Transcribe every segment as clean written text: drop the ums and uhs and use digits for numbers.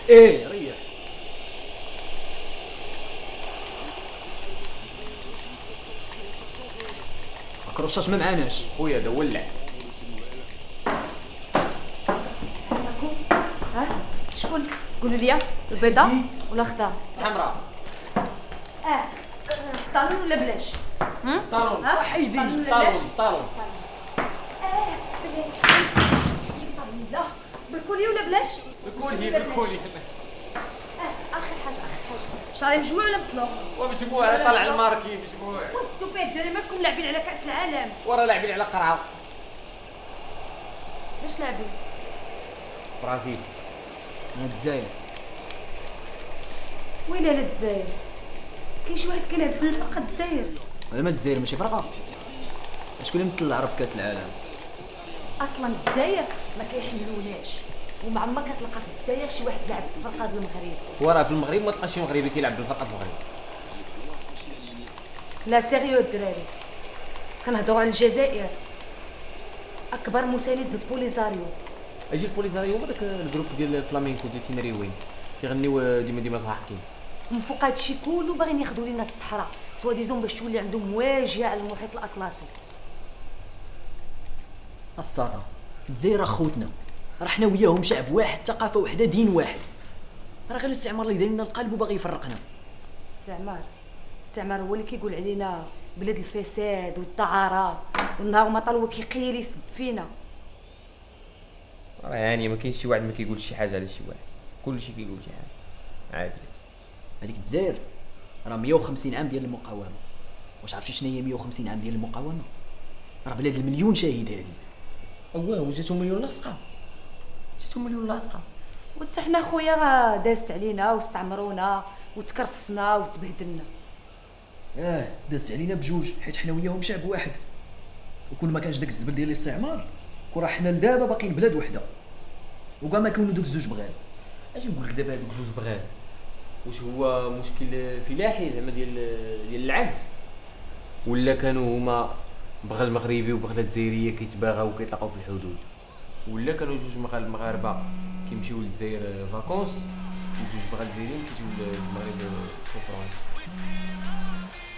ايه ريح. الرشاش ما معناش خويا دا ولع. ها شكون؟ قولوا لي البيضاء ولا الخضراء؟ الحمراء. طالون ولا بلاش؟ طالون. حيدي طالون. بلاتي لا بالكولي ولا بلاش؟ بالكولي. اخر حاجه شعري مجموع ولا مطلوب؟ ومجموع طلع الماركي مجموع. وستوبيد ديري مالكم لاعبين على كاس العالم؟ ورا لاعبين على قرعه. باش لاعبين؟ برازيل. انا الجزائر. وين على الجزائر؟ كاين شي واحد كيلعب بالفرقه الجزائر؟ ولا ما الجزائر ماشي فرقه؟ شكون اللي مطلع في كاس العالم؟ اصلا الجزائر ما كيحملوناش وما عمرك كتلقى في الجزائر شي واحد لعب بالفرقه ديال المغرب. وراه في المغرب ما تلقاش شي مغربي كيلعب بالفرقه المغرب. لا سيريو الدراري، كنهضروا على الجزائر اكبر مساند للبوليزاريو. اجي البوليزاريو هما داك الجروب ديال الفلامينكو ديال تينريوين كيغنيو ديما ضاحكين. من فوق هادشي كله باغيين ياخذوا لينا الصحراء سوا ديزون باش تولي عندهم مواجهه على المحيط الاطلسي. الساطا الجزائر خوتنا، راه حنا وياهم شعب واحد، ثقافه واحده، دين واحد. راه غير الاستعمار اللي داير لنا القلب وباغي يفرقنا. الاستعمار هو اللي كيقول علينا بلاد الفساد والدعاره، والنهار ما طال هو كيقيل يسب فينا. راه يعني ما كاينش شي واحد ما كيقولش شي حاجه على شي واحد، كلشي كيقول شي حاجه عادي. هذيك الجزائر راه 150 عام ديال المقاومه. واش عرفتي شنو هي 150 عام ديال المقاومه؟ راه بلاد المليون شهيد هذيك. وجاتهم مليون لاصقه. وحتى حنا خويا راه دازت علينا واستعمرونا وتكرفصنا وتبهدلنا. دازت علينا بجوج حيت حنا وياهم شعب واحد. وكون ما كانش داك الزبل ديال الاستعمار كون راه حنا لدابا باقيين بلاد وحده وكاع ما كونوا دوك الزوج بغال. اش نقول لك دابا هذوك جوج بغال واش هو مشكل فلاحي زعما ديال العنف، ولا كانوا هما بغا المغربي وبغا الجزائريه كيتباغاو وكيتلاقاو في الحدود، ولا كانوا جوج مغاربه كيمشيو للجزائر فاكونس وجوج بغا الجزائريين كيجيو للمغرب في فرنسا.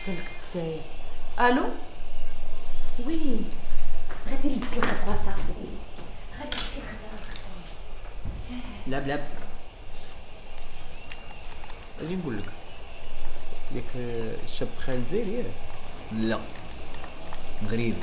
قالك الجزائر. الو وين غادي نلبس الخضره صافي، غادي نلبس الخضره. لعب اجي نقول لك ياك الشاب خالد جزائري؟ لا مغربي.